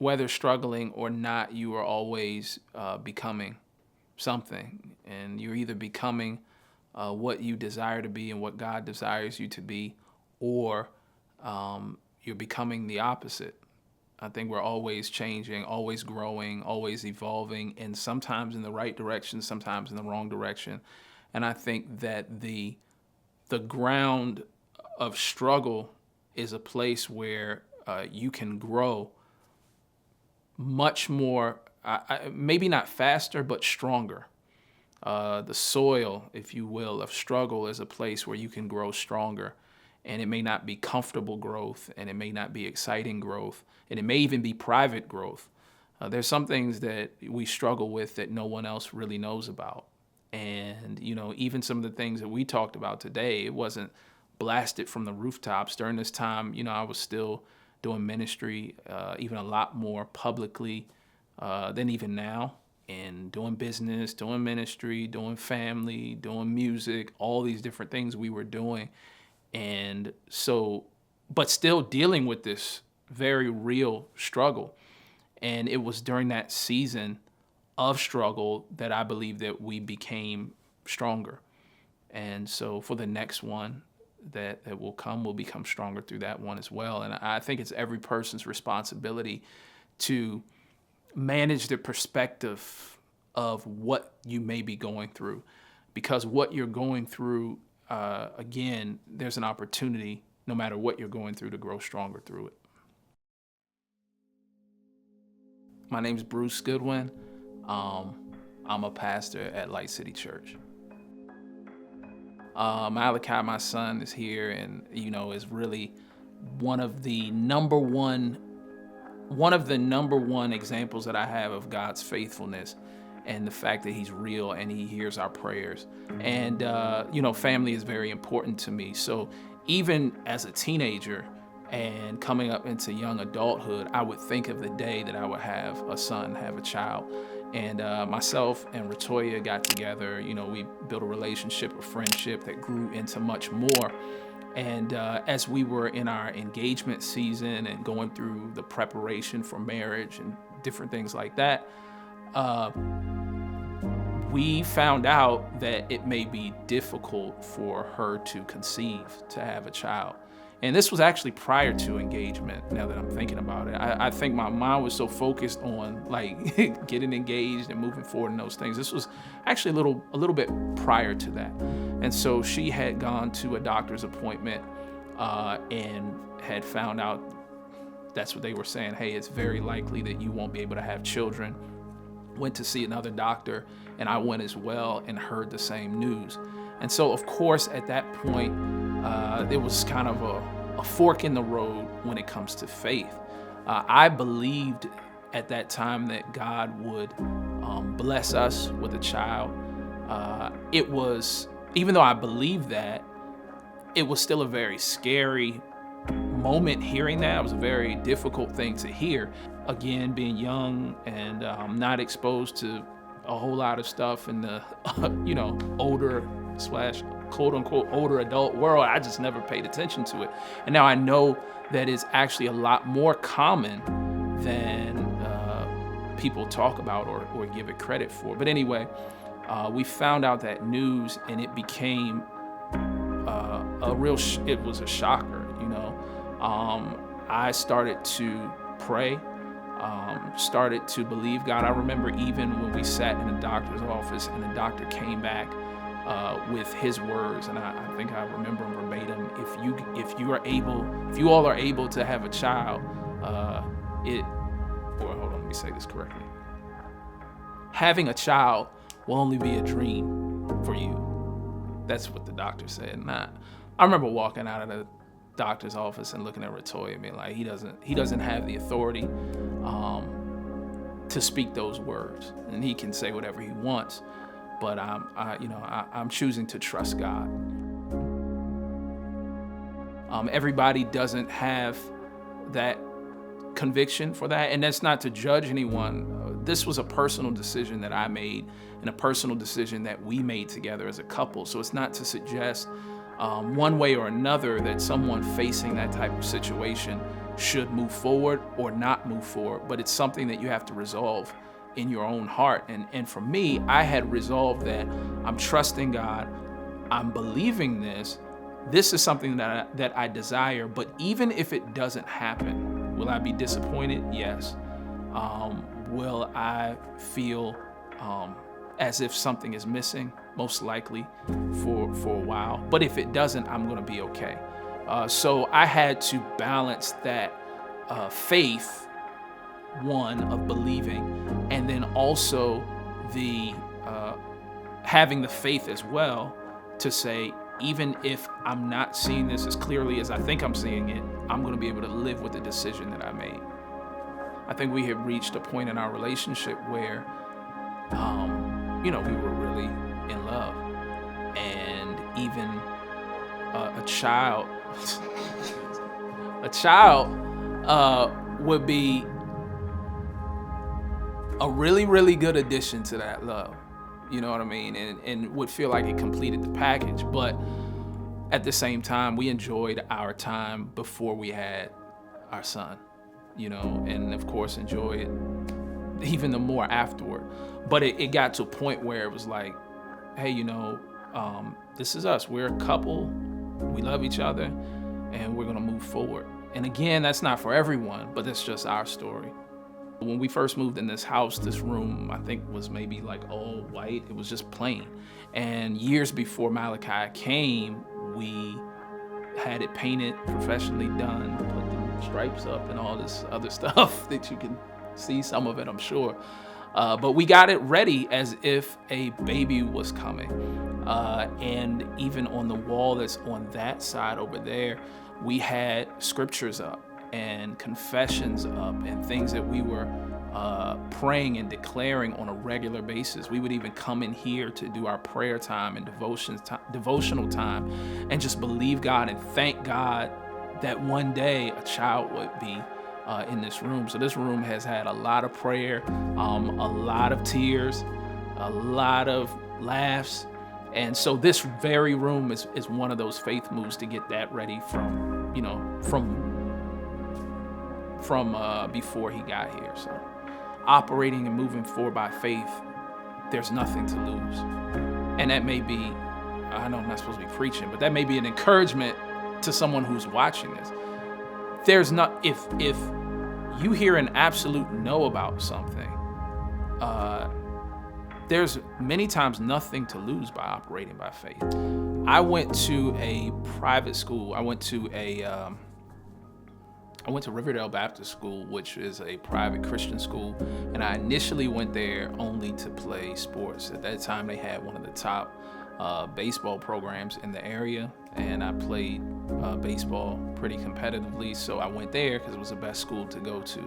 whether struggling or not, you are always becoming something, and you're either becoming what you desire to be and what God desires you to be, or you're becoming the opposite. I think we're always changing, always growing, always evolving, and sometimes in the right direction, sometimes in the wrong direction. And I think that the ground of struggle is a place where you can grow much more, maybe not faster, but stronger. The soil, if you will, of struggle is a place where you can grow stronger. And it may not be comfortable growth, and it may not be exciting growth, and it may even be private growth. There's some things that we struggle with that no one else really knows about. And, even some of the things that we talked about today, it wasn't blasted from the rooftops. During this time, I was still doing ministry, even a lot more publicly than even now, and doing business, doing ministry, doing family, doing music, all these different things we were doing. And so, but still dealing with this very real struggle. And it was during that season of struggle that I believe that we became stronger. And so for the next one that will come, we'll become stronger through that one as well. And I think it's every person's responsibility to manage the perspective of what you may be going through, because what you're going through, again, there's an opportunity, no matter what you're going through, to grow stronger through it. My name's Bruce Goodwin. I'm a pastor at Light City Church. Malachi, my son, is here, and is really one of the number one examples that I have of God's faithfulness, and the fact that he's real and he hears our prayers. And, family is very important to me. So even as a teenager and coming up into young adulthood, I would think of the day that I would have a son, have a child. And myself and Rotoya got together. We built a relationship, a friendship that grew into much more. And as we were in our engagement season and going through the preparation for marriage and different things like that, we found out that it may be difficult for her to conceive, to have a child. And this was actually prior to engagement, now that I'm thinking about it. I think my mind was so focused on getting engaged and moving forward in those things. This was actually a little bit prior to that. And so she had gone to a doctor's appointment and had found out, that's what they were saying, hey, it's very likely that you won't be able to have children. Went to see another doctor, and I went as well and heard the same news. And so, of course, at that point, it was kind of a fork in the road when it comes to faith. I believed at that time that God would bless us with a child. It was, even though I believed that, it was still a very scary moment hearing that. It was a very difficult thing to hear. Again, being young and not exposed to a whole lot of stuff in the, older / quote unquote older adult world, I just never paid attention to it. And now I know that it's actually a lot more common than people talk about or give it credit for. But anyway, we found out that news, and it became it was a shocker. I started to pray, started to believe God. I remember even when we sat in the doctor's office and the doctor came back with his words, and I think I remember them verbatim. If you all are able to have a child, hold on, let me say this correctly. Having a child will only be a dream for you. That's what the doctor said. I remember walking out of the doctor's office and looking at Rotoya and being like, he doesn't have the authority to speak those words, and he can say whatever he wants. But I'm choosing to trust God. Everybody doesn't have that conviction for that, and that's not to judge anyone. This was a personal decision that I made, and a personal decision that we made together as a couple. So it's not to suggest one way or another that someone facing that type of situation should move forward or not move forward, but it's something that you have to resolve in your own heart. And for me, I had resolved that I'm trusting God, I'm believing this. This is something that I desire, but even if it doesn't happen, will I be disappointed? Yes. Will I feel as if something is missing? Most likely for a while. But if it doesn't, I'm going to be okay. So I had to balance that faith, one, of believing, and then also the having the faith as well to say, even if I'm not seeing this as clearly as I think I'm seeing it, I'm going to be able to live with the decision that I made. I think we have reached a point in our relationship where, we were really in love, and even a child would be a really, really good addition to that love. You know what I mean? And would feel like it completed the package. But at the same time, we enjoyed our time before we had our son, and of course enjoy it even the more afterward. But it got to a point where it was like, hey, this is us. We're a couple. We love each other, and we're going to move forward. And again, that's not for everyone, but that's just our story. When we first moved in this house, this room, I think, was maybe like all white. It was just plain. And years before Malachi came, we had it painted, professionally done, put the stripes up and all this other stuff that you can see some of it, I'm sure. But we got it ready as if a baby was coming. And even on the wall that's on that side over there, we had scriptures up and confessions up and things that we were praying and declaring on a regular basis. We would even come in here to do our prayer time and devotional time and just believe God and thank God that one day a child would be in this room. So this room has had a lot of prayer, a lot of tears, a lot of laughs. And so this very room is one of those faith moves to get that ready from before he got here. So operating and moving forward by faith, there's nothing to lose. And that may be, I know I'm not supposed to be preaching, but that may be an encouragement to someone who's watching this. There's not, if you hear an absolute no about something, there's many times nothing to lose by operating by faith. I went to a private school. I went to Riverdale Baptist School, which is a private Christian school, and I initially went there only to play sports. At that time, they had one of the top baseball programs in the area, and I played baseball pretty competitively, so I went there because it was the best school to go to.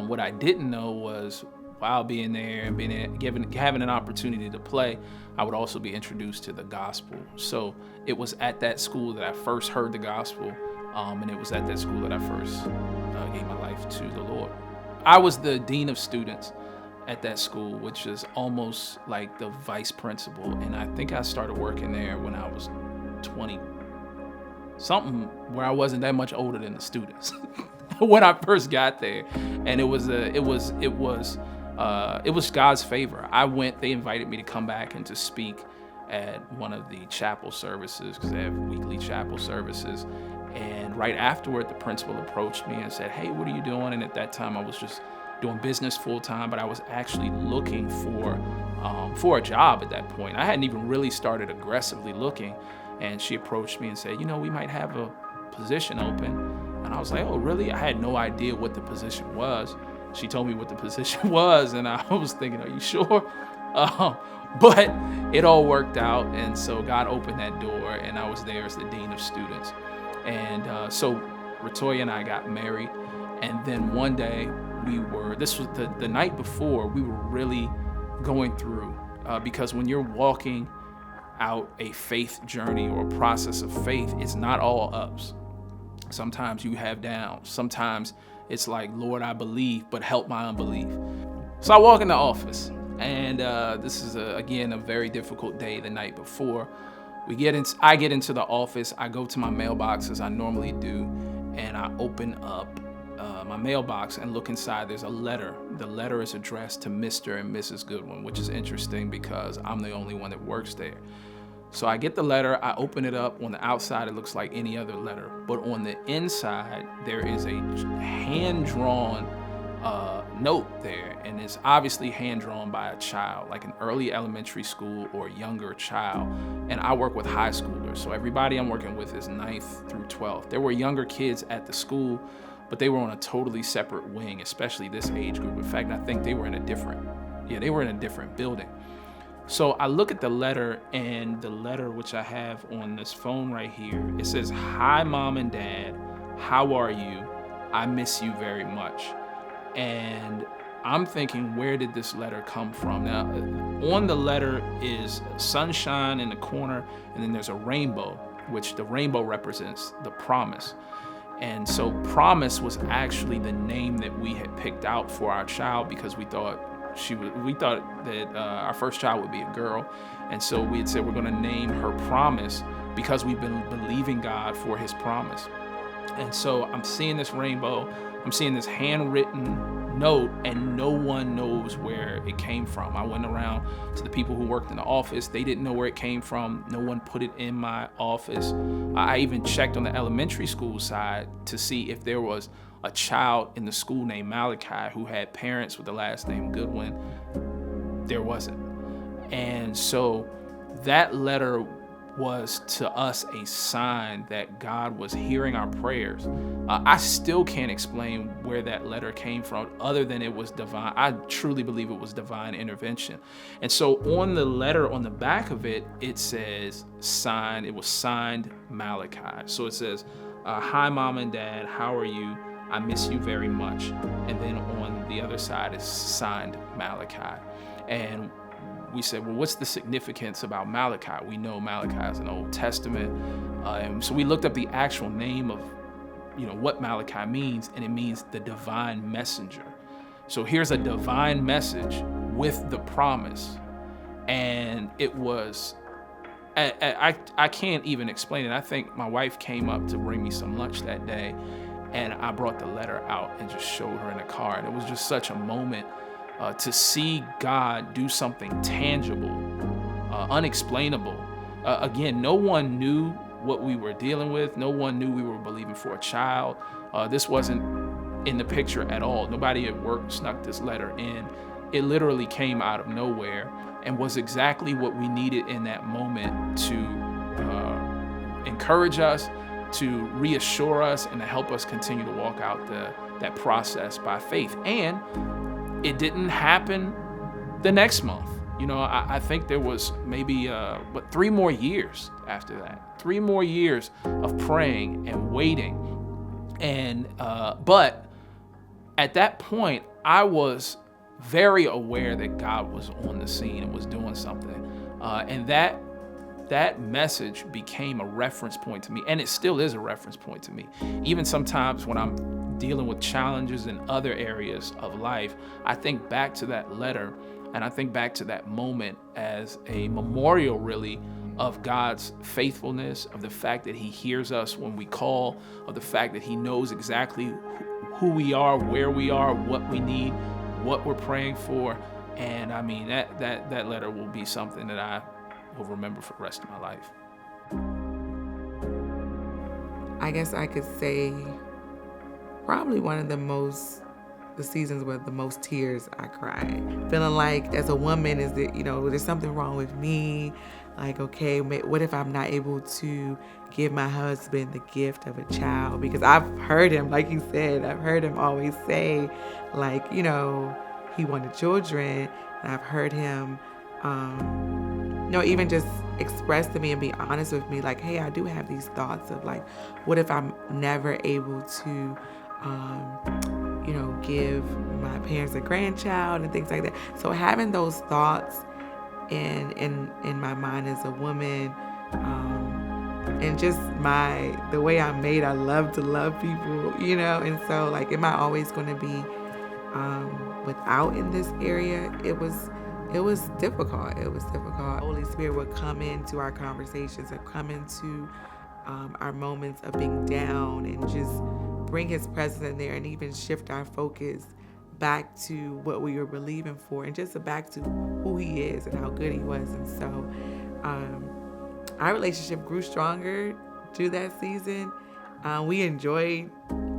What I didn't know was, while being there and having an opportunity to play, I would also be introduced to the gospel. So it was at that school that I first heard the gospel, and it was at that school that I first gave my life to the Lord. I was the dean of students at that school, which is almost like the vice principal, and I think I started working there when I was 20 something, where I wasn't that much older than the students when I first got there. And it was God's favor. I went, they invited me to come back and to speak at one of the chapel services, because they have weekly chapel services. And right afterward, the principal approached me and said, hey, what are you doing? And at that time, I was just doing business full time, but I was actually looking for a job at that point. I hadn't even really started aggressively looking. And she approached me and said, we might have a position open. And I was like, oh, really? I had no idea what the position was. She told me what the position was, and I was thinking, are you sure? But it all worked out, and so God opened that door, and I was there as the dean of students. And so Rotoya and I got married, and then one day this was the night before, we were really going through, because when you're walking out a faith journey or a process of faith, it's not all ups. Sometimes you have downs. Sometimes it's like, Lord, I believe, but help my unbelief. So I walk in the office, and this is, again, a very difficult day the night before. I get into the office, I go to my mailbox as I normally do, and I open up my mailbox and look inside. There's a letter. The letter is addressed to Mr. and Mrs. Goodwin, which is interesting because I'm the only one that works there. So I get the letter, I open it up. On the outside, it looks like any other letter, but on the inside, there is a hand-drawn note there, and it's obviously hand-drawn by a child, like an early elementary school or younger child. And I work with high schoolers, so everybody I'm working with is 9th through 12th. There were younger kids at the school, but they were on a totally separate wing, especially this age group. In fact, I think they were in a different building. So I look at the letter, and the letter, which I have on this phone right here, it says, "Hi, Mom and Dad, how are you? I miss you very much." And I'm thinking, where did this letter come from? Now, on the letter is sunshine in the corner, and then there's a rainbow, which the rainbow represents the promise. And so promise was actually the name that we had picked out for our child because we thought that our first child would be a girl. And so we had said we're going to name her Promise because we've been believing God for his promise. And so I'm seeing this rainbow, I'm seeing this handwritten note, and no one knows where it came from. I went around to the people who worked in the office. They didn't know where it came from. No one put it in my office. I even checked on the elementary school side to see if there was a child in the school named Malachi who had parents with the last name Goodwin. There wasn't. And so that letter was to us a sign that God was hearing our prayers. I still can't explain where that letter came from other than it was divine. I truly believe it was divine intervention. And so on the letter, on the back of it, it says signed, it was signed Malachi. So it says, "Hi, Mom and Dad, how are you? I miss you very much." And then on the other side is signed Malachi. And we said, well, what's the significance about Malachi? We know Malachi is an Old Testament. And so we looked up the actual name of, what Malachi means, and it means the divine messenger. So here's a divine message with the promise. And it was, I can't even explain it. I think my wife came up to bring me some lunch that day, and I brought the letter out and just showed her in the car. And it was just such a moment to see God do something tangible, unexplainable. Again, no one knew what we were dealing with. No one knew we were believing for a child. This wasn't in the picture at all. Nobody at work snuck this letter in. It literally came out of nowhere and was exactly what we needed in that moment to encourage us, to reassure us, and to help us continue to walk out that process by faith. And it didn't happen the next month. I think there was maybe 3 more years after that. 3 more years of praying and waiting. And but at that point, I was very aware that God was on the scene and was doing something. And that message became a reference point to me, and it still is a reference point to me. Even sometimes when I'm dealing with challenges in other areas of life, I think back to that letter, and I think back to that moment as a memorial, really, of God's faithfulness, of the fact that he hears us when we call, of the fact that he knows exactly who we are, where we are, what we need, what we're praying for. And I mean, that letter will be something that I will remember for the rest of my life. I guess I could say probably one of the seasons where the most tears I cried. Feeling like as a woman, is that, there's something wrong with me. Like, okay, what if I'm not able to give my husband the gift of a child? Because I've heard him, like you said, I've heard him always say, like, he wanted children. And I've heard him, even just express to me and be honest with me, like, hey, I do have these thoughts of like, what if I'm never able to, give my parents a grandchild and things like that. So having those thoughts in my mind as a woman, and just the way I'm made, I love to love people, and so like, am I always going to be without in this area? It was difficult. It was difficult. Holy Spirit would come into our conversations and come into our moments of being down and just bring his presence in there and even shift our focus back to what we were believing for and just back to who he is and how good he was. And so our relationship grew stronger through that season. We enjoyed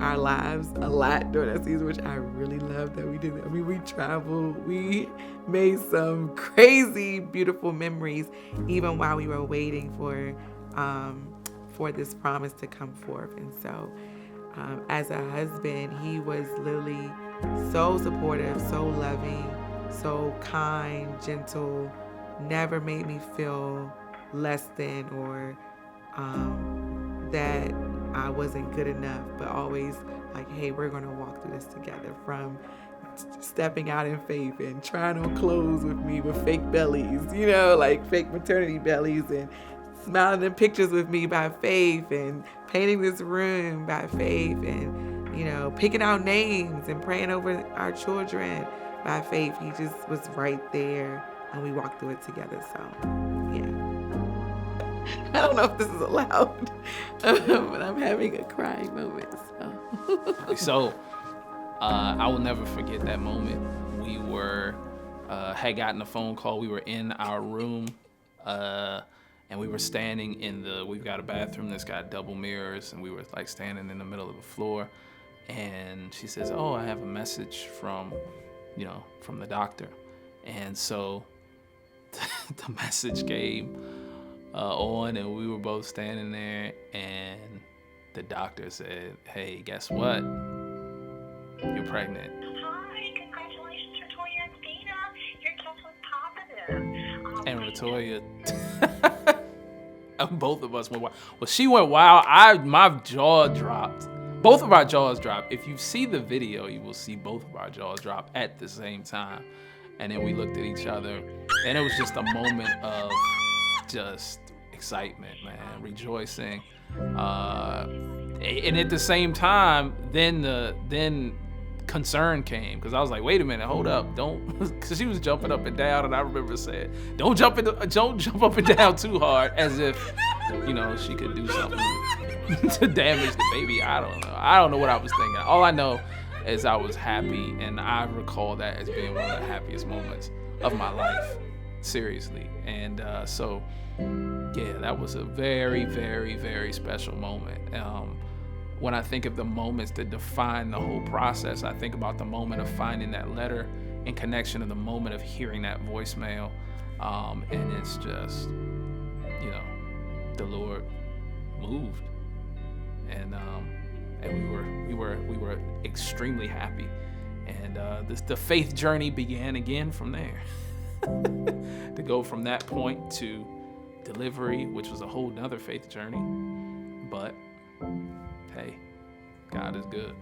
our lives a lot during that season, which I really loved that we did. I mean, we traveled, we made some crazy, beautiful memories, even while we were waiting for this promise to come forth. And so, as a husband, he was literally so supportive, so loving, so kind, gentle, never made me feel less than or that I wasn't good enough, but always like, hey, we're going to walk through this together, from stepping out in faith and trying on clothes with me with fake bellies, like fake maternity bellies, and smiling in pictures with me by faith, and painting this room by faith, and, picking out names and praying over our children by faith. He just was right there, and we walked through it together. So, yeah. I don't know if this is allowed, but I'm having a crying moment. So, I will never forget that moment. We had gotten a phone call. We were in our room, and we were standing we've got a bathroom that's got double mirrors, and we were like standing in the middle of the floor. And she says, "Oh, I have a message from the doctor." And so the message came on, and we were both standing there, and the doctor said, "Hey, guess what? You're pregnant." Hi, congratulations, Rotoya and Dana. Your test was positive. And Rotoya, both of us went wild. Well, she went wild. My jaw dropped. Both of our jaws dropped. If you see the video, you will see both of our jaws drop at the same time. And then we looked at each other, and it was just a moment of just excitement, man, rejoicing. And at the same time, then concern came, because I was like, wait a minute, hold up, don't, because she was jumping up and down, and I remember saying, don't jump up and down too hard, as if she could do something to damage the baby. I don't know what I was thinking. All I know is I was happy, and I recall that as being one of the happiest moments of my life, seriously. And so yeah, that was a very, very, very special moment. When I think of the moments that define the whole process, I think about the moment of finding that letter in connection to the moment of hearing that voicemail. And it's just, the Lord moved. And we were extremely happy. And the faith journey began again from there. To go from that point to delivery, which was a whole nother faith journey. But hey, God is good.